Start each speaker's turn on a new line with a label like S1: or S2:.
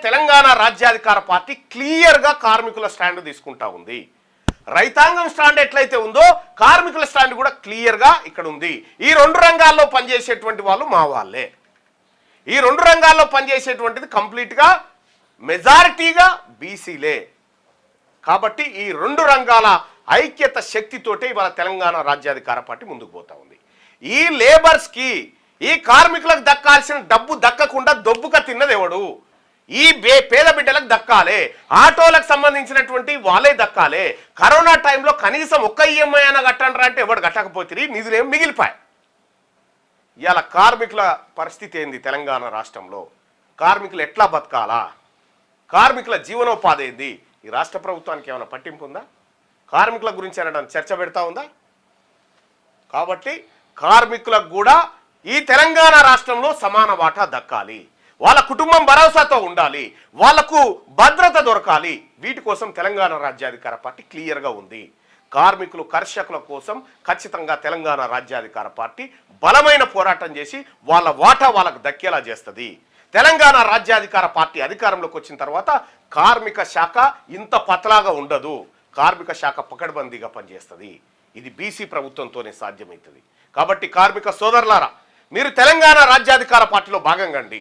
S1: తెలంగాణ రాజ్యాధికార పార్టీ క్లియర్గా కార్మికుల స్టాండ్ తీసుకుంటా ఉంది. రైతాంగం స్టాండ్ ఎట్లయితే ఉందో కార్మికుల స్టాండ్ కూడా క్లియర్గా ఇక్కడ ఉంది. ఈ రెండు రంగాల్లో పనిచేసేటువంటి వాళ్ళు మా వాళ్ళే. ఈ రెండు రంగాల్లో పనిచేసేటువంటిది కంప్లీట్గా మెజారిటీగా బీసీలే. కాబట్టి ఈ రెండు రంగాల ఐక్యత శక్తితోటే ఇవాళ తెలంగాణ రాజ్యాధికార పార్టీ ముందుకు పోతా ఉంది. ఈ లేబర్స్కి, ఈ కార్మికులకు దక్కాల్సిన డబ్బు దక్కకుండా దొబ్బుక తిన్నది ఎవడు? ఈ పేద బిడ్డలకు దక్కాలే, ఆటోలకు సంబంధించినటువంటి వాళ్ళే దక్కాలే. కరోనా టైంలో కనీసం ఒక్క ఈఎంఐ అయినా కట్టండి అంటే ఎవడు కట్టకపోతే నిధులేం మిగిలిపాయి. ఇవాళ కార్మికుల పరిస్థితి ఏంది? తెలంగాణ రాష్ట్రంలో కార్మికులు ఎట్లా బతకాలా? కార్మికుల జీవనోపాధి ఏంది? ఈ రాష్ట్ర ప్రభుత్వానికి ఏమైనా పట్టింపు ఉందా? కార్మికుల గురించి అనడానికి చర్చ పెడతా ఉందా? కాబట్టి కార్మికులకు కూడా ఈ తెలంగాణ రాష్ట్రంలో సమాన వాటా దక్కాలి. వాళ్ళ కుటుంబం భరోసాతో ఉండాలి, వాళ్లకు భద్రత దొరకాలి. వీటి కోసం తెలంగాణ రాజ్యాధికార పార్టీ క్లియర్గా ఉంది. కార్మికులు, కర్షకుల కోసం ఖచ్చితంగా తెలంగాణ రాజ్యాధికార పార్టీ బలమైన పోరాటం చేసి వాళ్ళ వాటా వాళ్ళకు దక్కేలా చేస్తుంది. తెలంగాణ రాజ్యాధికార పార్టీ అధికారంలోకి వచ్చిన తర్వాత కార్మిక శాఖ ఇంత పతలాగా ఉండదు. కార్మిక శాఖ పకడ్బందీగా పనిచేస్తుంది. ఇది బీసీ ప్రభుత్వంతోనే సాధ్యమవుతుంది. కాబట్టి కార్మిక సోదరులారా, మీరు తెలంగాణ రాజ్యాధికార పార్టీలో భాగంగా అండి.